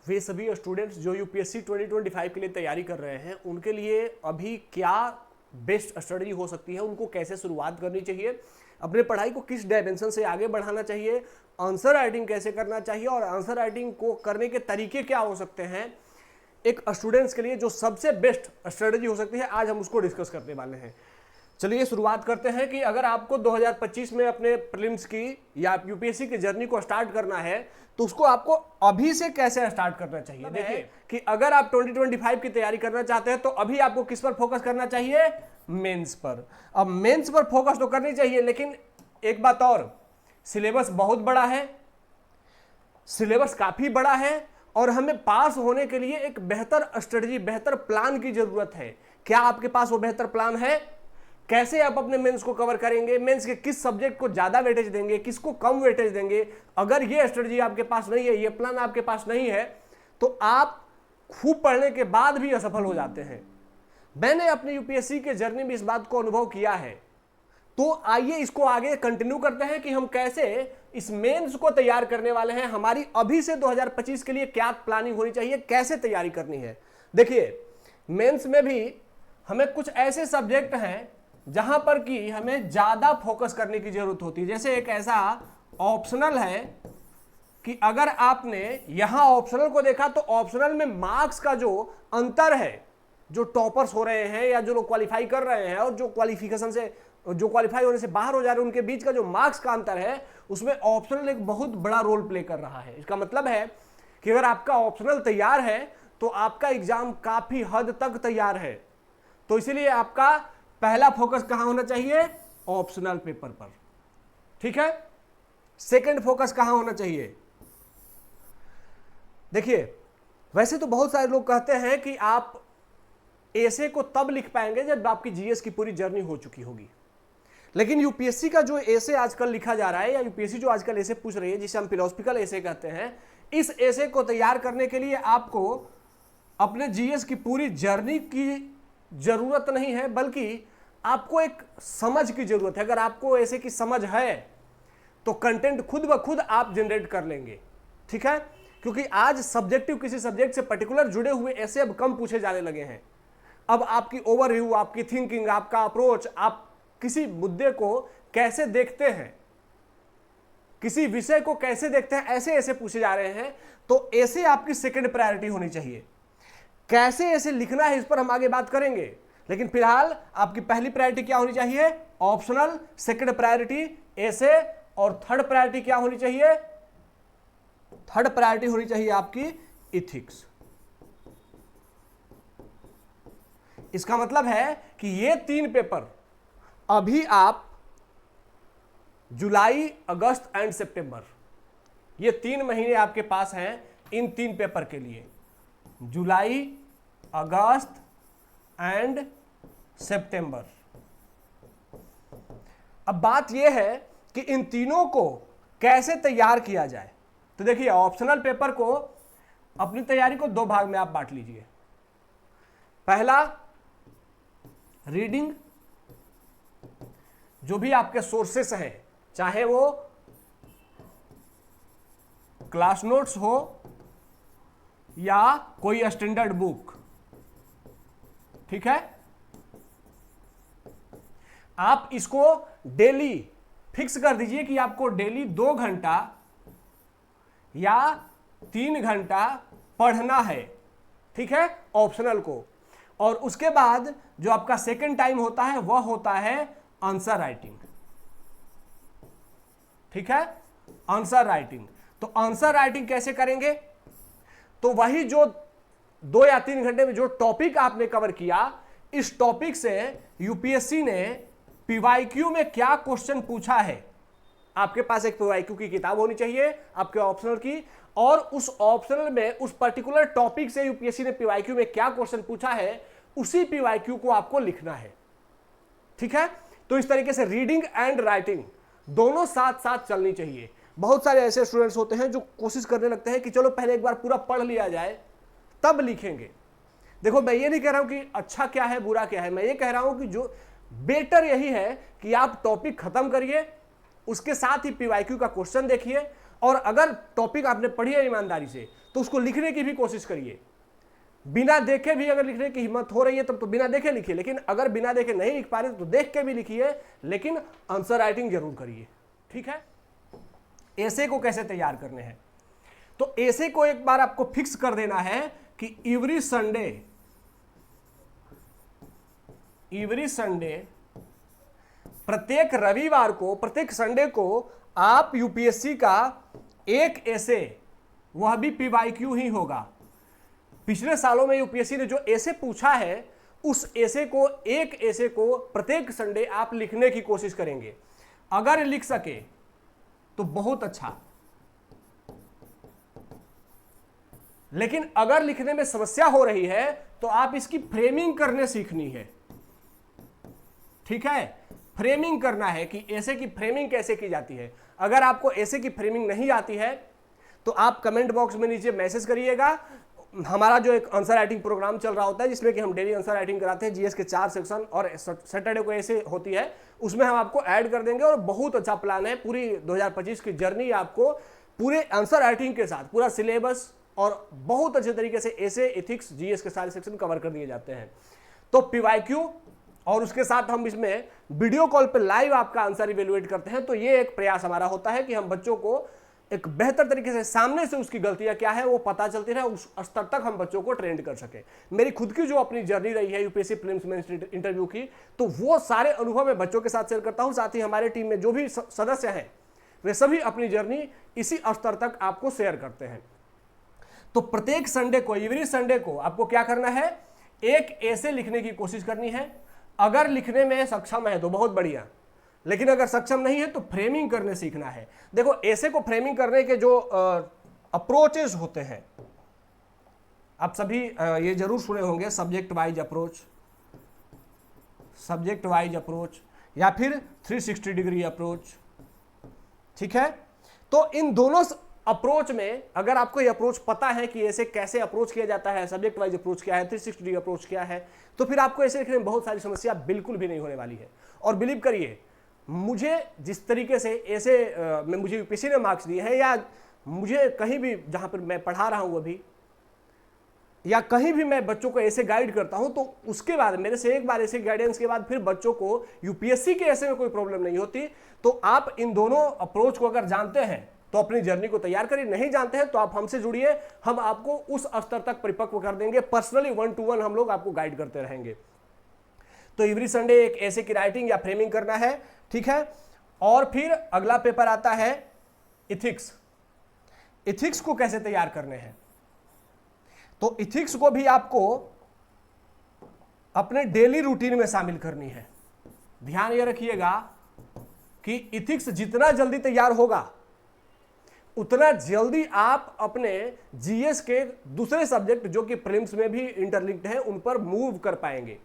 वे सभी स्टूडेंट्स जो यूपीएससी 2025 के लिए तैयारी कर रहे हैं उनके लिए अभी क्या बेस्ट स्ट्रेटजी हो सकती है, उनको कैसे शुरुआत करनी चाहिए, अपने पढ़ाई को किस डायमेंशन से आगे बढ़ाना चाहिए, आंसर राइटिंग कैसे करना चाहिए और आंसर राइटिंग को करने के तरीके क्या हो सकते हैं, एक स्टूडेंट्स के लिए जो सबसे बेस्ट स्ट्रेटजी हो सकती है, आज हम उसको डिस्कस करने वाले हैं। चलिए शुरुआत करते हैं कि अगर आपको 2025 में अपने प्रीलिम्स की या यूपीएससी की जर्नी को स्टार्ट करना है तो उसको आपको अभी से कैसे स्टार्ट करना चाहिए। देखिए कि अगर आप 2025 की तैयारी करना चाहते हैं तो अभी आपको किस पर फोकस करना चाहिए, मेंस पर। अब मेंस पर फोकस तो करनी चाहिए, लेकिन एक बात और, सिलेबस बहुत बड़ा है, सिलेबस काफी बड़ा है और हमें पास होने के लिए एक बेहतर स्ट्रेटजी, बेहतर प्लान की जरूरत है। क्या आपके पास वो बेहतर प्लान है? कैसे आप अपने मेंस को कवर करेंगे, मेंस के किस सब्जेक्ट को ज्यादा वेटेज देंगे, किसको कम वेटेज देंगे? अगर ये स्ट्रेटजी आपके पास नहीं है, ये प्लान आपके पास नहीं है, तो आप खूब पढ़ने के बाद भी असफल हो जाते हैं। मैंने अपनी यूपीएससी के जर्नी में इस बात को अनुभव किया है। तो आइए इसको आगे कंटिन्यू करते हैं कि हम कैसे इस मेंस को तैयार करने वाले हैं। हमारी अभी से 2025 के लिए क्या प्लानिंग होनी चाहिए, कैसे तैयारी करनी है। देखिए मेंस में भी हमें कुछ ऐसे सब्जेक्ट हैं जहां पर कि हमें ज्यादा फोकस करने की जरूरत होती है। जैसे एक ऐसा ऑप्शनल है कि अगर आपने यहां ऑप्शनल को देखा तो ऑप्शनल में मार्क्स का जो अंतर है, जो टॉपर्स हो रहे हैं या जो लोग क्वालिफाई कर रहे हैं और जो क्वालिफिकेशन से, जो क्वालिफाई होने से बाहर हो जा रहे हैं, उनके बीच का जो मार्क्स का अंतर है, उसमें ऑप्शनल एक बहुत बड़ा रोल प्ले कर रहा है। इसका मतलब है कि अगर आपका ऑप्शनल तैयार है तो आपका एग्जाम काफी हद तक तैयार है। तो इसीलिए आपका पहला फोकस कहां होना चाहिए, ऑप्शनल पेपर पर। ठीक है, सेकंड फोकस कहां होना चाहिए? देखिए वैसे तो बहुत सारे लोग कहते हैं कि आप एसे को तब लिख पाएंगे जब आपकी जीएस की पूरी जर्नी हो चुकी होगी, लेकिन यूपीएससी का जो एसे आजकल लिखा जा रहा है या यूपीएससी जो आजकल एसे पूछ रही है, जिसे हम फिलोसफिकल एसे कहते हैं, इस एसे को तैयार करने के लिए आपको अपने जीएस की पूरी जर्नी की जरूरत नहीं है, बल्कि आपको एक समझ की जरूरत है। अगर आपको ऐसे की समझ है तो कंटेंट खुद ब खुद आप जनरेट कर लेंगे। ठीक है, क्योंकि आज सब्जेक्टिव किसी सब्जेक्ट से पर्टिकुलर जुड़े हुए ऐसे अब कम पूछे जाने लगे हैं। अब आपकी ओवरव्यू, आपकी थिंकिंग, आपका अप्रोच, आप किसी मुद्दे को कैसे देखते हैं, किसी विषय को कैसे देखते हैं, ऐसे ऐसे पूछे जा रहे हैं। तो ऐसे आपकी सेकंड प्रायोरिटी होनी चाहिए। कैसे ऐसे लिखना है इस पर हम आगे बात करेंगे, लेकिन फिलहाल आपकी पहली प्रायोरिटी क्या होनी चाहिए, ऑप्शनल, सेकंड प्रायोरिटी ऐसे, और थर्ड प्रायोरिटी क्या होनी चाहिए, थर्ड प्रायोरिटी होनी चाहिए आपकी इथिक्स। इसका मतलब है कि ये तीन पेपर अभी आप जुलाई, अगस्त एंड सितंबर, ये 3 महीने आपके पास हैं इन 3 पेपर के लिए, जुलाई, अगस्त एंड सितंबर। अब बात यह है कि इन तीनों को कैसे तैयार किया जाए। तो देखिए ऑप्शनल पेपर को अपनी तैयारी को 2 भाग में आप बांट लीजिए। पहला, रीडिंग, जो भी आपके सोर्सेस हैं, चाहे वो क्लास नोट्स हो या कोई स्टैंडर्ड बुक। ठीक है, आप इसको डेली फिक्स कर दीजिए कि आपको डेली 2 घंटा या 3 घंटा पढ़ना है। ठीक है, ऑप्शनल को। और उसके बाद जो आपका सेकंड टाइम होता है वह होता है आंसर राइटिंग। ठीक है, आंसर राइटिंग। तो आंसर राइटिंग कैसे करेंगे? तो वही जो 2 या 3 घंटे में जो टॉपिक आपने कवर किया, इस टॉपिक से यूपीएससी ने पीवाईक्यू में क्या क्वेश्चन पूछा है, आपके पास एक पीवाईक्यू की किताब होनी चाहिए आपके ऑप्शनल की, और उस ऑप्शनल में उस पर्टिकुलर टॉपिक से यूपीएससी ने पीवाईक्यू में क्या क्वेश्चन पूछा है, उसी पीवाईक्यू को आपको लिखना है। ठीक है, तो इस तरीके से रीडिंग एंड राइटिंग दोनों साथ साथ चलनी चाहिए। बहुत सारे ऐसे स्टूडेंट्स होते हैं जो कोशिश करने लगते हैं कि चलो पहले एक बार पूरा पढ़ लिया जाए तब लिखेंगे। देखो मैं ये नहीं कह रहा हूं कि अच्छा क्या है बुरा क्या है, मैं ये कह रहा हूं कि जो बेटर यही है कि आप टॉपिक खत्म करिए, उसके साथ ही पीवाईक्यू का क्वेश्चन देखिए, और अगर टॉपिक आपने पढ़ी है ईमानदारी से तो उसको लिखने की भी कोशिश करिए। बिना देखे भी अगर लिखने की हिम्मत हो रही है तब तो बिना देखे लिखिए, लेकिन अगर बिना देखे नहीं लिख पा रहे तो देख के भी लिखिए, लेकिन आंसर राइटिंग जरूर करिए। ठीक है। ऐसे को कैसे तैयार करने हैं, तो ऐसे को एक बार आपको फिक्स कर देना है कि एवरी संडे प्रत्येक रविवार को, प्रत्येक संडे को आप यूपीएससी का एक ऐसे, वह भी पीवाईक्यू ही होगा। पिछले सालों में यूपीएससी ने जो ऐसे पूछा है उस ऐसे को, एक ऐसे को प्रत्येक संडे आप लिखने की कोशिश करेंगे। अगर लिख सके तो बहुत अच्छा, लेकिन अगर लिखने में समस्या हो रही है तो आप इसकी फ्रेमिंग करने सीखनी है। ठीक है, फ्रेमिंग करना है कि ऐसे की फ्रेमिंग कैसे की जाती है। अगर आपको ऐसे की फ्रेमिंग नहीं आती है तो आप कमेंट बॉक्स में नीचे मैसेज करिएगा। हमारा जो एक आंसर राइटिंग प्रोग्राम चल रहा होता है जिसमें कि हम डेली आंसर राइटिंग कराते हैं, जीएस के 4 सेक्शन, और सैटरडे को ऐसे होती है, उसमें हम आपको ऐड कर देंगे। और बहुत अच्छा प्लान है, पूरी 2025 की जर्नी आपको पूरे आंसर राइटिंग के साथ पूरा सिलेबस और बहुत अच्छे तरीके से ऐसे एथिक्स जीएस के सारे सेक्शन कवर कर दिए जाते हैं। तो पीवाईक्यू और उसके साथ हम इसमें वीडियो कॉल पे लाइव आपका आंसर इवेलुएट करते हैं। तो ये एक प्रयास हमारा होता है कि हम बच्चों को एक बेहतर तरीके से सामने से उसकी गलतियां क्या है वो पता चलती रहे, उस स्तर तक हम बच्चों को ट्रेंड कर सके। मेरी खुद की जो अपनी जर्नी रही है यूपीएससी प्रीलिम्स में इंटरव्यू की, तो वो सारे अनुभव मैं बच्चों के साथ शेयर करता हूं। साथ ही हमारे टीम में जो भी सदस्य हैं वे सभी अपनी जर्नी इसी स्तर तक आपको शेयर करते हैं। तो प्रत्येक संडे को, एवरी संडे को आपको क्या करना है, एक ऐसे लिखने की कोशिश करनी है। अगर लिखने में सक्षम है तो बहुत बढ़िया, लेकिन अगर सक्षम नहीं है तो फ्रेमिंग करने सीखना है। देखो ऐसे को फ्रेमिंग करने के जो अप्रोचेस होते हैं, आप सभी ये जरूर सुने होंगे, सब्जेक्ट वाइज अप्रोच या फिर 360 डिग्री अप्रोच। ठीक है, तो इन दोनों अप्रोच में अगर आपको ये अप्रोच पता है कि ऐसे कैसे अप्रोच किया जाता है, सब्जेक्ट वाइज अप्रोच क्या है, 360 डिग्री अप्रोच क्या है, तो फिर आपको ऐसे लिखने में बहुत सारी समस्या बिल्कुल भी नहीं होने वाली है। और बिलीव करिए, मुझे जिस तरीके से ऐसे मुझे यूपीएससी ने मार्क्स दिए हैं, या मुझे कहीं भी जहां पर मैं पढ़ा रहा हूं अभी, या कहीं भी मैं बच्चों को ऐसे गाइड करता हूं, तो उसके बाद मेरे से एक बार ऐसे गाइडेंस के बाद फिर बच्चों को यूपीएससी के ऐसे में कोई प्रॉब्लम नहीं होती। तो आप इन दोनों अप्रोच को अगर जानते हैं तो अपनी जर्नी को तैयार करिए, नहीं जानते हैं तो आप हमसे जुड़िए, हम आपको उस स्तर तक परिपक्व कर देंगे। पर्सनली 1-to-1 हम लोग आपको गाइड करते रहेंगे। तो एवरी संडे एक ऐसे की राइटिंग या फ्रेमिंग करना है। ठीक है, और फिर अगला पेपर आता है इथिक्स। इथिक्स को कैसे तैयार करने हैं, तो इथिक्स को भी आपको अपने डेली रूटीन में शामिल करनी है। ध्यान यह रखिएगा कि इथिक्स जितना जल्दी तैयार होगा उतना जल्दी आप अपने जीएस के दूसरे सब्जेक्ट जो कि प्रीलिम्स में भी इंटरलिंक्ड हैं उन पर मूव कर पाएंगे।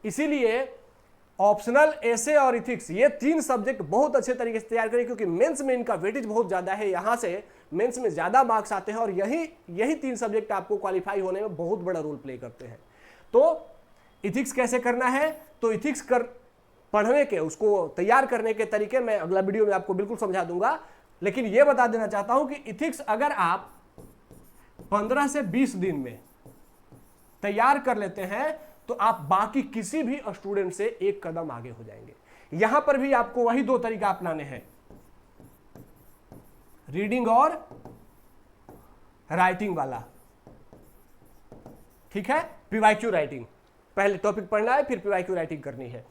इसीलिए ऑप्शनल, ऐसे और इथिक्स, ये 3 सब्जेक्ट बहुत अच्छे तरीके से तैयार करें, क्योंकि मेंस में इनका वेटेज बहुत ज्यादा है। यहां से मेंस में ज्यादा मार्क्स आते हैं और यही 3 सब्जेक्ट आपको क्वालिफाई होने में बहुत बड़ा रोल प्ले करते हैं। तो इथिक्स कैसे करना है, तो इथिक्स पढ़ने के, उसको तैयार करने के तरीके मैं अगला वीडियो में आपको बिल्कुल समझा दूंगा। लेकिन यह बता देना चाहता हूं कि इथिक्स अगर आप 15 से 20 दिन में तैयार कर लेते हैं तो आप बाकी किसी भी स्टूडेंट से एक कदम आगे हो जाएंगे। यहां पर भी आपको वही 2 तरीका अपनाने हैं, रीडिंग और राइटिंग वाला। ठीक है, पीवाईक्यू राइटिंग, पहले टॉपिक पढ़ना है फिर पीवाईक्यू राइटिंग करनी है।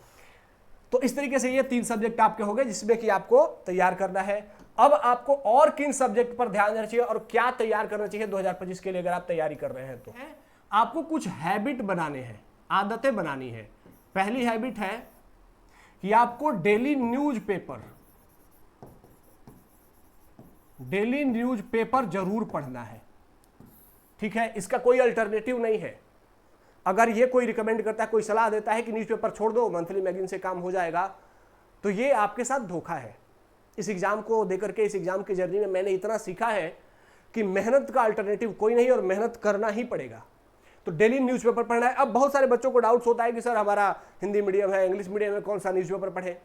तो इस तरीके से ये 3 सब्जेक्ट आपके हो गए जिसमें कि आपको तैयार करना है। अब आपको और किन सब्जेक्ट पर ध्यान देना चाहिए और क्या तैयार करना चाहिए 2025 के लिए, अगर आप तैयारी कर रहे हैं तो आपको कुछ हैबिट बनाने हैं, आदतें बनानी है। पहली हैबिट है कि आपको डेली न्यूज़पेपर जरूर पढ़ना है। ठीक है, इसका कोई अल्टरनेटिव नहीं है। अगर ये कोई रिकमेंड करता है, कोई सलाह देता है कि न्यूज़पेपर छोड़ दो, मंथली मैगजीन से काम हो जाएगा, तो ये आपके साथ धोखा है। इस एग्जाम को देकर के, इस एग्जाम की जर्नी में मैंने इतना सीखा है कि मेहनत का अल्टरनेटिव कोई नहीं और मेहनत करना ही पड़ेगा। तो डेली न्यूज़पेपर पढ़ना है। अब बहुत सारे बच्चों को डाउट्स होता है कि सर हमारा हिंदी मीडियम है, इंग्लिश मीडियम है, कौन सा न्यूज़पेपर पढ़े।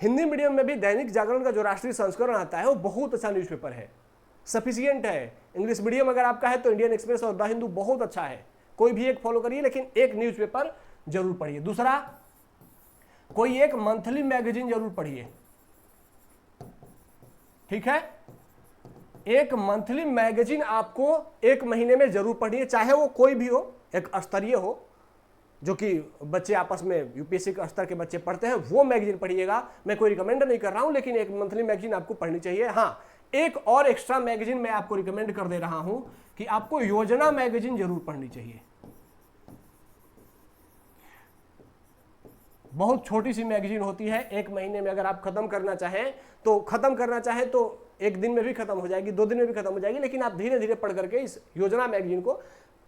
हिंदी मीडियम में भी दैनिक जागरण का जो राष्ट्रीय संस्करण आता है वो बहुत अच्छा न्यूज़पेपर है। सफिशियंट है। इंग्लिश मीडियम अगर आपका है तो इंडियन एक्सप्रेस और द हिंदू बहुत अच्छा है, कोई भी एक फॉलो करिए, लेकिन एक न्यूज़पेपर जरूर पढ़िए। दूसरा, कोई एक मंथली मैगजीन जरूर पढ़िए, ठीक है। एक मंथली मैगजीन आपको एक महीने में जरूर पढ़नी है, चाहे वो कोई भी हो, एक स्तरीय हो, जो कि बच्चे आपस में यूपीएससी के स्तर के बच्चे पढ़ते हैं, वो मैगजीन पढ़िएगा। मैं कोई रिकमेंड नहीं कर रहा हूं, लेकिन एक मंथली मैगजीन आपको पढ़नी चाहिए। हाँ, एक और एक्स्ट्रा मैगजीन मैं आपको रिकमेंड कर दे रहा हूं कि आपको योजना मैगजीन जरूर पढ़नी चाहिए। बहुत छोटी सी मैगजीन होती है, एक महीने में अगर आप खत्म करना चाहें तो एक दिन में भी खत्म हो जाएगी, 2 दिन में भी खत्म हो जाएगी, लेकिन आप धीरे धीरे पढ़ करके इस योजना मैगजीन को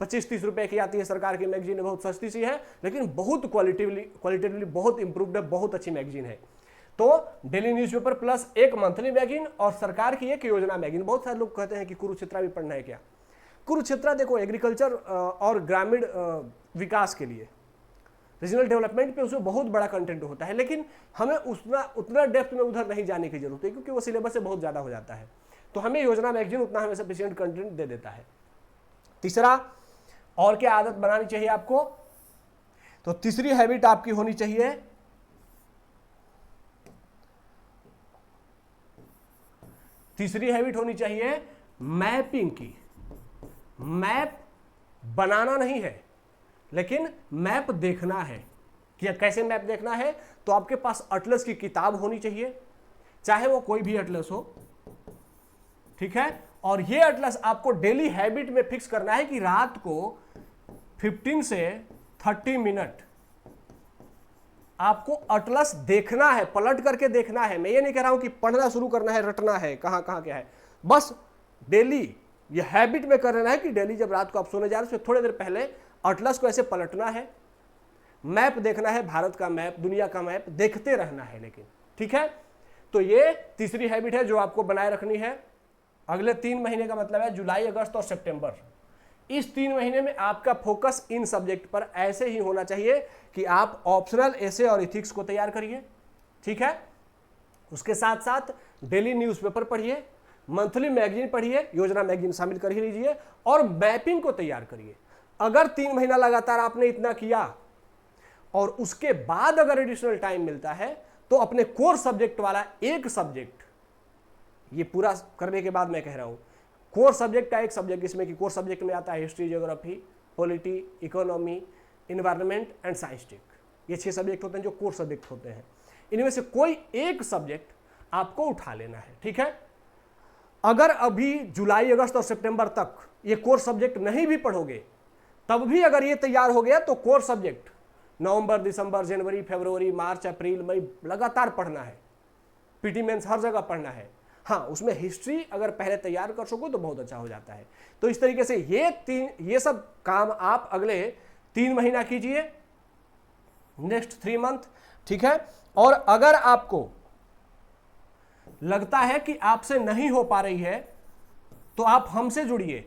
25-30 रुपए की आती है, सरकार की मैगजीन है, बहुत सस्ती सी है, लेकिन बहुत क्वालिटेटिवली बहुत इंप्रूव्ड है, बहुत अच्छी मैगजीन है। तो डेली न्यूज़पेपर प्लस एक मंथली मैगजीन और सरकार की एक योजना मैगजीन। बहुत सारे लोग कहते हैं कि कुरुक्षेत्र भी पढ़ना है क्या? कुरुक्षेत्र देखो एग्रीकल्चर और ग्रामीण विकास के लिए, रीजनल डेवलपमेंट पे उसमें बहुत बड़ा कंटेंट होता है, लेकिन हमें उतना डेप्थ में उधर नहीं जाने की जरूरत है, क्योंकि वो सिलेबस से बहुत ज़्यादा हो जाता है। तो हमें योजना मैगजीन उतना हमें सफिशिएंट कंटेंट दे देता है। तीसरा, और क्या आदत बनानी चाहिए आपको? तो तीसरी हैबिट आपकी होनी चाहिए मैपिंग की। मैप बनाना नहीं है, लेकिन मैप देखना है। कि कैसे मैप देखना है? तो आपके पास अटलस की किताब होनी चाहिए, चाहे वो कोई भी अटलस हो, ठीक है। और ये अटलस आपको डेली हैबिट में फिक्स करना है कि रात को 15 से 30 मिनट आपको अटलस देखना है, पलट करके देखना है। मैं ये नहीं कह रहा हूं कि पढ़ना शुरू करना है, रटना है कहां कहां क्या है, बस डेली ये हैबिट में करना है कि डेली जब रात को आप सोने जा रहे हैं उससे थोड़ी देर पहले अटलस को ऐसे पलटना है, मैप देखना है, भारत का मैप, दुनिया का मैप देखते रहना है। लेकिन ठीक है, तो ये तीसरी हैबिट है जो आपको बनाए रखनी है। अगले 3 महीने का मतलब है जुलाई, अगस्त और सितंबर। इस 3 महीने में आपका फोकस इन सब्जेक्ट पर ऐसे ही होना चाहिए कि आप ऑप्शनल एसे और इथिक्स को तैयार करिए, ठीक है। उसके साथ साथ डेली न्यूज़पेपर पढ़िए, मंथली मैगजीन पढ़िए, योजना मैगजीन शामिल कर ही लीजिए, और मैपिंग को तैयार करिए। अगर 3 महीना लगातार आपने इतना किया और उसके बाद अगर एडिशनल टाइम मिलता है तो अपने कोर सब्जेक्ट वाला एक सब्जेक्ट, ये पूरा करने के बाद मैं कह रहा हूं कोर सब्जेक्ट का एक सब्जेक्ट, इसमें कि कोर सब्जेक्ट में आता है history, geography, polity, economy, environment and science tech. ये 6 सब्जेक्ट होते हैं जो कोर सब्जेक्ट होते हैं। इनमें से कोई एक सब्जेक्ट आपको उठा लेना है, ठीक है। अगर अभी जुलाई, अगस्त और सितंबर तक ये कोर सब्जेक्ट नहीं भी पढ़ोगे, तब भी अगर ये तैयार हो गया तो कोर सब्जेक्ट नवंबर, दिसंबर, जनवरी, फरवरी, मार्च, अप्रैल, मई लगातार पढ़ना है। पीटी मेंस हर जगह पढ़ना है। हाँ, उसमें हिस्ट्री अगर पहले तैयार कर सको तो बहुत अच्छा हो जाता है। तो इस तरीके से ये सब काम आप अगले 3 महीना कीजिए, नेक्स्ट 3 मंथ, ठीक है। और अगर आपको लगता है कि आपसे नहीं हो पा रही है तो आप हमसे जुड़िए।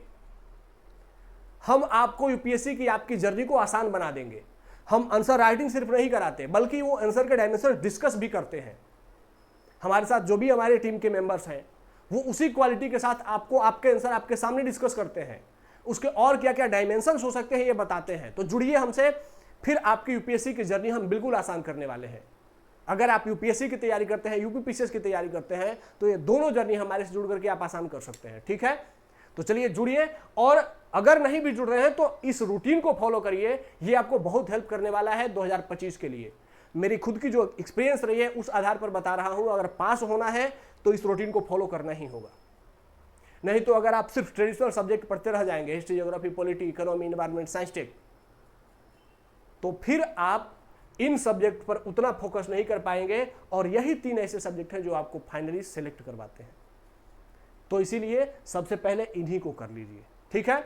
हम आपको यूपीएससी की आपकी जर्नी को आसान बना देंगे। हम आंसर राइटिंग सिर्फ नहीं कराते, बल्कि वो आंसर के डायमेंशन डिस्कस भी करते हैं। हमारे साथ जो भी हमारे टीम के मेंबर्स हैं वो उसी क्वालिटी के साथ आपको आपके आंसर आपके सामने डिस्कस करते हैं, उसके और क्या क्या डायमेंशंस हो सकते हैं ये बताते हैं। तो जुड़िए हमसे, फिर आपकी यूपीएससी की जर्नी हम बिल्कुल आसान करने वाले हैं। अगर आप यूपीएससी की तैयारी करते हैं, यूपीपीसीएस की तैयारी करते हैं, तो ये दोनों जर्नी हमारे से जुड़ करके आप आसान कर सकते हैं, ठीक है। तो चलिए जुड़िए, और अगर नहीं भी जुड़ रहे हैं तो इस रूटीन को फॉलो करिए, ये आपको बहुत हेल्प करने वाला है 2025 के लिए। मेरी खुद की जो एक्सपीरियंस रही है उस आधार पर बता रहा हूं। अगर पास होना है तो इस रूटीन को फॉलो करना ही होगा, नहीं तो अगर आप सिर्फ ट्रेडिशनल सब्जेक्ट पढ़ते रह जाएंगे, history, geography, polity, economy, environment, science tech, तो फिर आप इन सब्जेक्ट पर उतना फोकस नहीं कर पाएंगे। और यही 3 ऐसे सब्जेक्ट हैं जो आपको फाइनली सेलेक्ट करवाते हैं। तो इसीलिए सबसे पहले इन्हीं को कर लीजिए, ठीक है।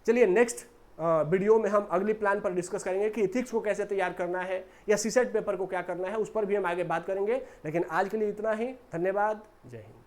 चलिए नेक्स्ट वीडियो में हम अगली प्लान पर डिस्कस करेंगे कि इथिक्स को कैसे तैयार करना है या सीसेट पेपर को क्या करना है, उस पर भी हम आगे बात करेंगे। लेकिन आज के लिए इतना ही। धन्यवाद। जय हिंद।